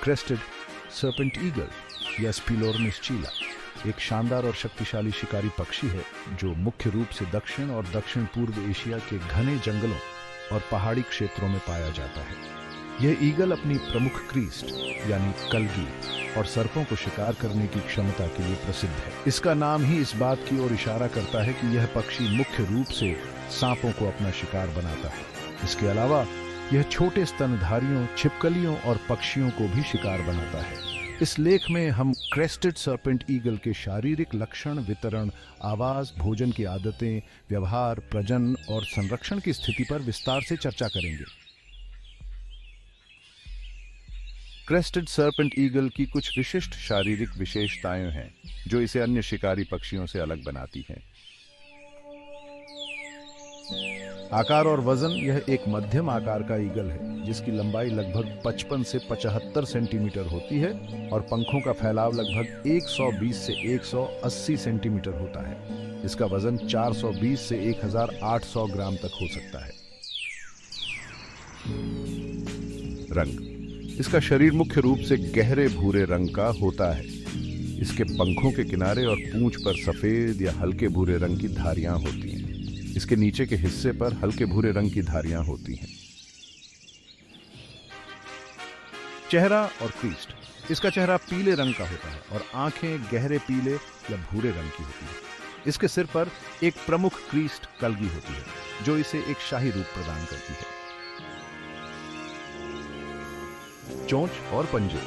Crested serpent eagle या स्पिलोर्निस चीला एक शानदार और शक्तिशाली शिकारी पक्षी है जो मुख्य रूप से दक्षिण और दक्षिण पूर्व एशिया के घने जंगलों और पहाड़ी क्षेत्रों में पाया जाता है। यह ईगल अपनी प्रमुख क्रीस्ट यानी कलगी और सर्पों को शिकार करने की क्षमता के लिए प्रसिद्ध है। इसका नाम ही इस बात की ओर इशारा करता है कि यह पक्षी मुख्य रूप से सांपों को अपना शिकार बनाता है। इसके अलावा यह छोटे स्तनधारियों, छिपकलियों और पक्षियों को भी शिकार बनाता है। इस लेख में हम क्रेस्टेड सर्पेंट ईगल के शारीरिक लक्षण, वितरण, आवाज, भोजन की आदतें, व्यवहार, प्रजनन और संरक्षण की स्थिति पर विस्तार से चर्चा करेंगे। क्रेस्टेड सर्पेंट ईगल की कुछ विशिष्ट शारीरिक विशेषताएं हैं जो इसे अन्य शिकारी पक्षियों से अलग बनाती हैं। आकार और वजन, यह एक मध्यम आकार का ईगल है जिसकी लंबाई लगभग 55 से 75 सेंटीमीटर होती है और पंखों का फैलाव लगभग 120 से 180 सेंटीमीटर होता है। इसका वजन 420 से 1800 ग्राम तक हो सकता है। रंग, इसका शरीर मुख्य रूप से गहरे भूरे रंग का होता है। इसके पंखों के किनारे और पूंछ पर सफेद या हल्के भूरे रंग की धारियां होती हैं। इसके नीचे के हिस्से पर हल्के भूरे रंग की धारियां होती हैं। चेहरा और क्रीस्ट, इसका चेहरा पीले रंग का होता है और आंखें गहरे पीले या भूरे रंग की होती हैं। इसके सिर पर एक प्रमुख क्रीस्ट कलगी होती है जो इसे एक शाही रूप प्रदान करती है। चोंच और पंजे,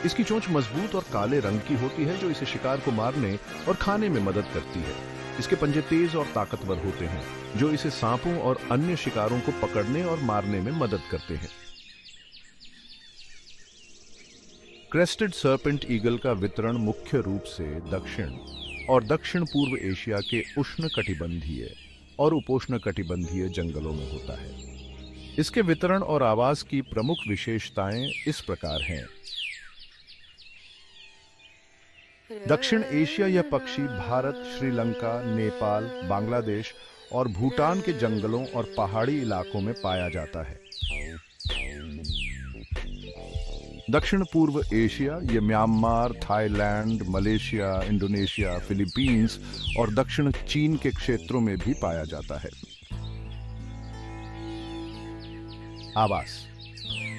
इसकी चोंच मजबूत और काले रंग की होती है जो इसे शिकार को मारने और खाने में मदद करती है। इसके पंजे तेज और ताकतवर होते हैं जो इसे सांपों और अन्य शिकारों को पकड़ने और मारने में मदद करते हैं। क्रेस्टेड सर्पेंट ईगल का वितरण मुख्य रूप से दक्षिण और दक्षिण पूर्व एशिया के उष्णकटिबंधीय और उपोष्णकटिबंधीय जंगलों में होता है। इसके वितरण और आवास की प्रमुख विशेषताएं इस प्रकार हैं। दक्षिण एशिया यह पक्षी भारत, श्रीलंका, नेपाल, बांग्लादेश और भूटान के जंगलों और पहाड़ी इलाकों में पाया जाता है। दक्षिण पूर्व एशिया यह Myanmar, Thailand, Malaysia, Indonesia, Philippines और दक्षिण चीन के क्षेत्रों में भी पाया जाता है। आवास,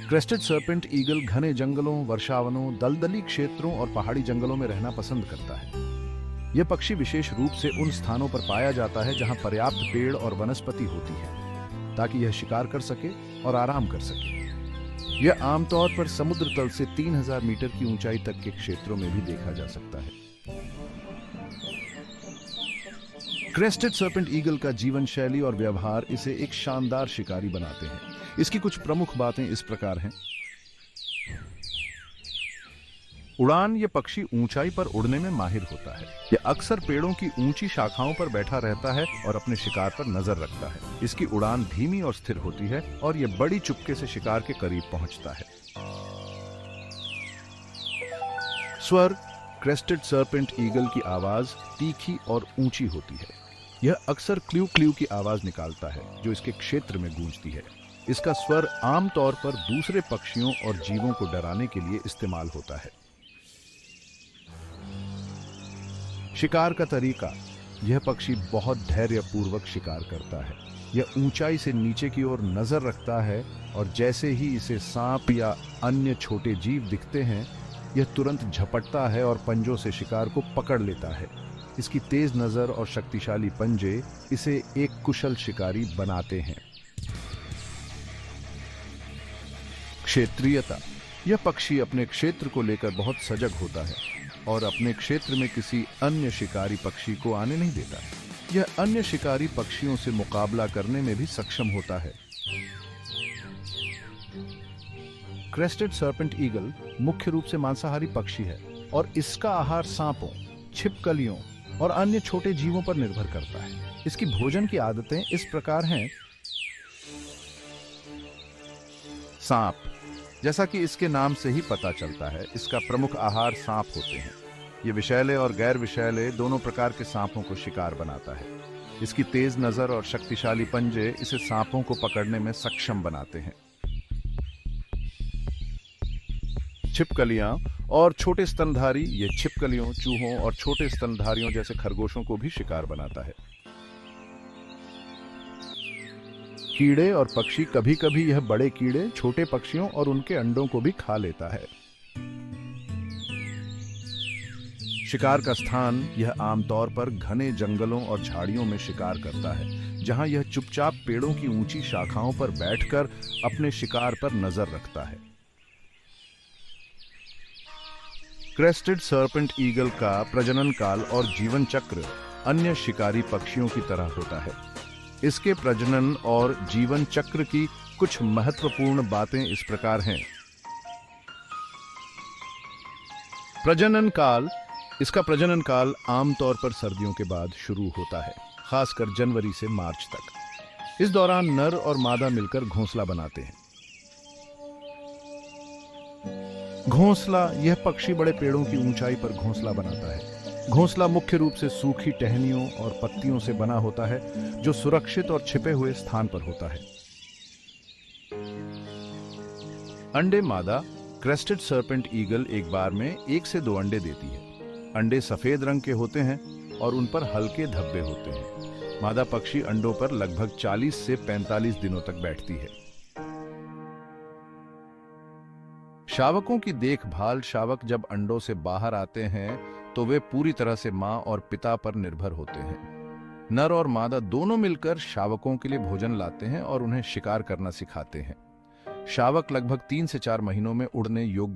क्रेस्टेड सर्पेंट ईगल घने जंगलों, वर्षावनों, दलदली क्षेत्रों और पहाड़ी जंगलों में रहना पसंद करता है। यह पक्षी विशेष रूप से उन स्थानों पर पाया जाता है जहां पर्याप्त पेड़ और वनस्पति होती है ताकि यह शिकार कर सके और आराम कर सके। यह आमतौर पर समुद्र तल से 3000 मीटर की ऊंचाई तक के क्षेत्रों में भी देखा जा सकता है। क्रेस्टेड सर्पेंट ईगल का जीवन शैली और व्यवहार इसे एक शानदार शिकारी बनाते हैं। इसकी कुछ प्रमुख बातें इस प्रकार हैं। उड़ान, यह पक्षी ऊंचाई पर उड़ने में माहिर होता है। यह अक्सर पेड़ों की ऊंची शाखाओं पर बैठा रहता है और अपने शिकार पर नजर रखता है। इसकी उड़ान धीमी और स्थिर होती है और यह बड़ी चुपके से शिकार के करीब पहुंचता है। स्वर, क्रेस्टेड सर्पेंट ईगल की आवाज तीखी और ऊंची होती है। यह अक्सर क्ल्यू क्ल्यू की आवाज निकालता है जो इसके क्षेत्र में गूंजती है। इसका स्वर आमतौर पर दूसरे पक्षियों और जीवों को डराने के लिए इस्तेमाल होता है। शिकार का तरीका, यह पक्षी बहुत धैर्यपूर्वक शिकार करता है। यह ऊंचाई से नीचे की ओर नजर रखता है और जैसे ही इसे सांप या अन्य छोटे जीव दिखते हैं, यह तुरंत झपटता है और पंजों से शिकार को पकड़ लेता है। इसकी तेज नजर और शक्तिशाली पंजे इसे एक कुशल शिकारी बनाते हैं। क्षेत्रीयता, यह पक्षी अपने क्षेत्र को लेकर बहुत सजग होता है और अपने क्षेत्र में किसी अन्य शिकारी पक्षी को आने नहीं देता। यह अन्य शिकारी पक्षियों से मुकाबला करने में भी सक्षम होता है। क्रेस्टेड सर्पेंट ईगल मुख्य रूप से मांसाहारी पक्षी है और इसका आहार सांपों, छिपकलियों और अन्य छोटे जीवों पर निर्भर करता है। इसकी भोजन की आदतें इस प्रकार हैं। सांप, जैसा कि इसके नाम से ही पता चलता है, इसका प्रमुख आहार सांप होते हैं। ये विषैले और गैर विषैले दोनों प्रकार के सांपों को शिकार बनाता है। इसकी तेज नजर और शक्तिशाली पंजे इसे सांपों को पकड़ने में सक्षम बनाते हैं। छिपकलियां और छोटे स्तनधारी ये छिपकलियों, चूहों और छोटे स्तनधारियों जैसे खरगोशों को भी शिकार बनाता है। कीड़े और पक्षी, कभी कभी यह बड़े कीड़े छोटे पक्षियों और उनके अंडों को भी खा लेता है। शिकार का स्थान यह आमतौर पर घने जंगलों और झाड़ियों में शिकार करता है, जहां यह चुपचाप पेड़ों की ऊंची शाखाओं पर बैठकर अपने शिकार पर नजर रखता है। क्रेस्टेड सर्पेंट ईगल का प्रजनन काल और जीवन चक्र अन्य शिकारी पक्षियों की तरह होता है। इसके प्रजनन और जीवन चक्र की कुछ महत्वपूर्ण बातें इस प्रकार हैं। इसका प्रजनन काल आमतौर पर सर्दियों के बाद शुरू होता है, खासकर जनवरी से मार्च तक। इस दौरान नर और मादा मिलकर घोंसला बनाते हैं। घोंसला, यह पक्षी बड़े पेड़ों की ऊंचाई पर घोंसला बनाता है। घोंसला मुख्य रूप से सूखी टहनियों और पत्तियों से बना होता है, जो सुरक्षित और छिपे हुए स्थान पर होता है। अंडे, मादा क्रेस्टेड सर्पेंट ईगल एक बार में 1 से 2 अंडे देती है। अंडे सफेद रंग के होते हैं और उन पर हल्के धब्बे होते हैं। मादा पक्षी अंडों पर लगभग 40 से 45 दिनों तक बैठती है। शावकों की देखभाल, शावक जब अंडों से बाहर आते हैं तो वे पूरी तरह से मां और पिता पर निर्भर होते हैं। नर और मादा दोनों मिलकर शावकों के लिए भोजन लाते हैं और उन्हें शिकार करना सिखाते हैं। शावक लगभग 3 से 4 महीनों में उड़ने योग्य